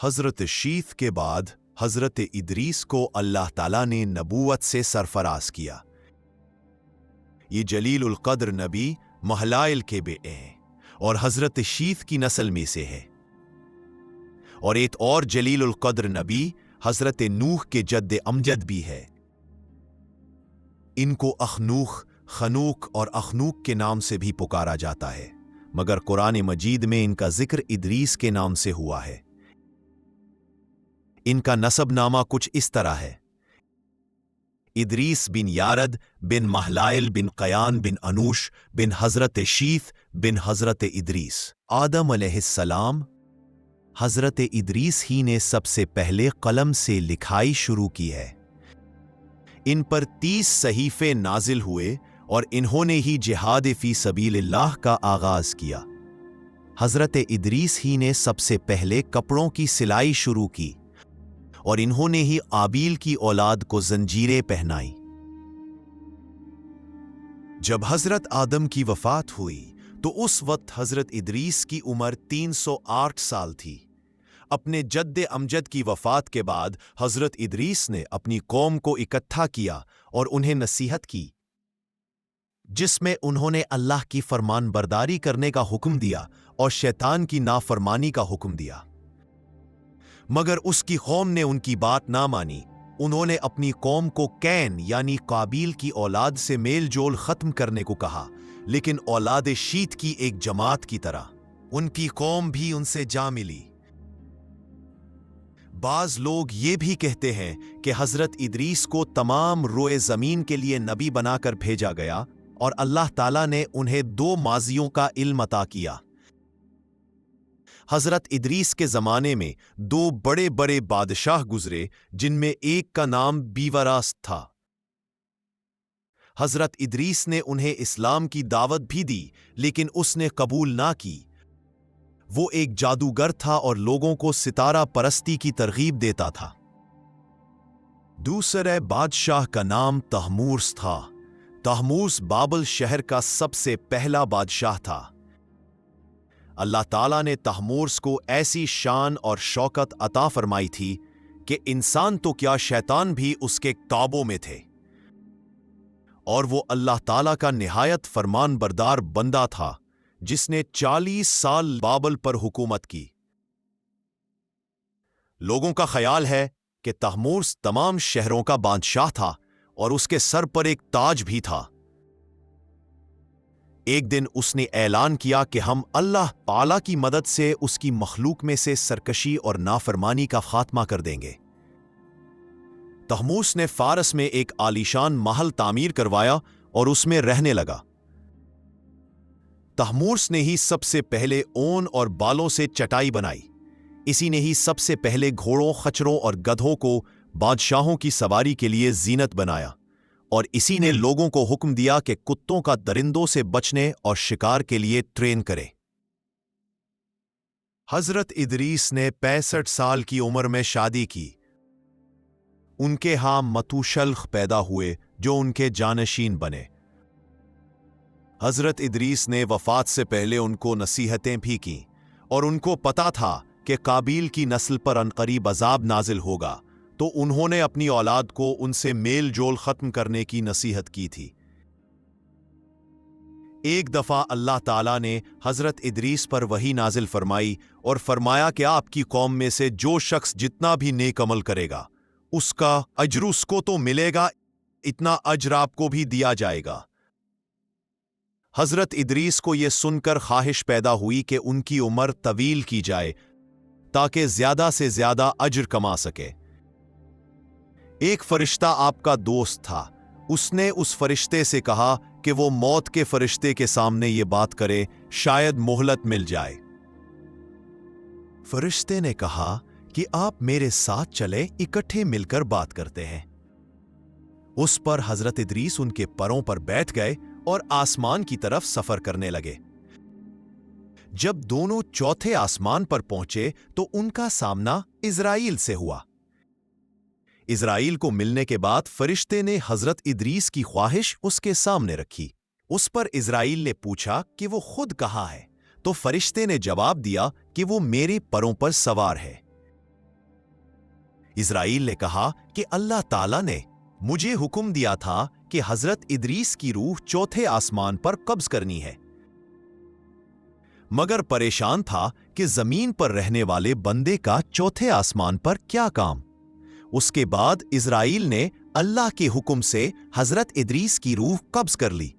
हज़रत शीथ के बाद हज़रत इदरीस को अल्लाह ताला ने नबूवत से सरफराज किया। ये जलीलुल क़द्र नबी महलाइल के बेटे हैं और हज़रत शीथ की नस्ल में से है। और एक और जलीलुल क़द्र नबी हज़रत नूह के जद्द अमजद भी है। इनको अखनूख, खनूक और अखनूक के नाम से भी पुकारा जाता है, मगर कुरान मजीद में इनका जिक्र इदरीस के नाम से हुआ है। इनका नसबनामा कुछ इस तरह है: इदरीस बिन यारद बिन महलाइल बिन कयान बिन अनूश बिन हज़रत शीथ बिन हज़रत इदरीस। आदम अलैहिस्सलाम, हज़रत इदरीस ही ने सबसे पहले कलम से लिखाई शुरू की है। इन पर 30 सहीफे नाजिल हुए और इन्होंने ही जिहाद फी सबीलिल्लाह का आगाज किया। हज़रत इदरीस ही ने सबसे पहले कपड़ों की सिलाई शुरू की और इन्होंने ही आबील की औलाद को जंजीरें पहनाई। जब हज़रत आदम की वफ़ात हुई तो उस वक्त हज़रत इदरीस की उम्र 308 साल थी। अपने जद्द अमजद की वफ़ात के बाद हज़रत इदरीस ने अपनी कौम को इकट्ठा किया और उन्हें नसीहत की, जिसमें उन्होंने अल्लाह की फरमान बरदारी करने का हुक्म दिया और शैतान की नाफरमानी का हुक्म दिया। मगर उसकी कौम ने उनकी बात ना मानी। उन्होंने अपनी कौम को कैन यानी काबील की औलाद से मेल जोल खत्म करने को कहा, लेकिन औलाद शीत की एक जमात की तरह उनकी कौम भी उनसे जा मिली। बाज लोग ये भी कहते हैं कि हज़रत इदरीस को तमाम रोए ज़मीन के लिए नबी बनाकर भेजा गया और अल्लाह ताला ने उन्हें 2 माजियों का इल्म अता किया। हज़रत इदरीस के ज़माने में 2 बड़े बड़े बादशाह गुजरे, जिनमें एक का नाम बीवरास था। हज़रत इदरीस ने उन्हें इस्लाम की दावत भी दी, लेकिन उसने कबूल ना की। वो एक जादूगर था और लोगों को सितारा परस्ती की तरगीब देता था। दूसरे बादशाह का नाम तहमूर्स था। तहमूर्स बाबल शहर का सबसे पहला बादशाह था। अल्लाह ताला ने तहमूर्स को ऐसी शान और शौकत अता फरमाई थी कि इंसान तो क्या शैतान भी उसके काबू में थे, और वो अल्लाह ताला का निहायत फरमान बरदार बंदा था, जिसने 40 साल बाबल पर हुकूमत की। लोगों का ख्याल है कि तहमूर्स तमाम शहरों का बादशाह था और उसके सर पर एक ताज भी था। एक दिन उसने ऐलान किया कि हम अल्लाह ताला की मदद से उसकी मखलूक में से सरकशी और नाफरमानी का खात्मा कर देंगे। तहमूस ने फारस में एक आलीशान महल तामीर करवाया और उसमें रहने लगा। तहमूस ने ही सबसे पहले ऊन और बालों से चटाई बनाई। इसी ने ही सबसे पहले घोड़ों, खच्चरों और गधों को बादशाहों की सवारी के लिए जीनत बनाया, और इसी ने लोगों को हुक्म दिया कि कुत्तों का दरिंदों से बचने और शिकार के लिए ट्रेन करें। हज़रत इदरीस ने 65 साल की उम्र में शादी की। उनके यहां मतूशल्ख पैदा हुए जो उनके जानशीन बने। हज़रत इदरीस ने वफ़ात से पहले उनको नसीहतें भी की और उनको पता था कि काबील की नस्ल पर अनकरीब अजाब नाजिल होगा, तो उन्होंने अपनी औलाद को उनसे मेल जोल खत्म करने की नसीहत की थी। एक दफा अल्लाह ताला ने हज़रत इदरीस पर वही नाजिल फरमाई और फरमाया कि आपकी कौम में से जो शख्स जितना भी नेक अमल करेगा उसका अज्र उसको तो मिलेगा, इतना अज्र आपको भी दिया जाएगा। हज़रत इदरीस को यह सुनकर ख्वाहिश पैदा हुई कि उनकी उम्र तवील की जाए ताकि ज्यादा से ज्यादा अज्र कमा सके। एक फरिश्ता आपका दोस्त था। उसने उस फरिश्ते से कहा कि वो मौत के फरिश्ते के सामने ये बात करे, शायद मोहलत मिल जाए। फरिश्ते ने कहा कि आप मेरे साथ चले, इकट्ठे मिलकर बात करते हैं। उस पर हज़रत इदरीस उनके परों पर बैठ गए और आसमान की तरफ सफर करने लगे। जब दोनों चौथे आसमान पर पहुंचे तो उनका सामना इज़राइल से हुआ। इज़राइल को मिलने के बाद फरिश्ते ने हज़रत इदरीस की ख्वाहिश उसके सामने रखी। उस पर इज़राइल ने पूछा कि वो खुद कहाँ है, तो फरिश्ते ने जवाब दिया कि वो मेरे परों पर सवार है। اسرائیل نے کہا کہ اللہ تعالیٰ نے مجھے حکم دیا تھا کہ حضرت ادریس کی روح چوتھے آسمان پر قبض کرنی ہے، مگر پریشان تھا کہ زمین پر رہنے والے بندے کا چوتھے آسمان پر کیا کام۔ اس کے بعد اسرائیل نے اللہ کے حکم سے حضرت ادریس کی روح قبض کر لی۔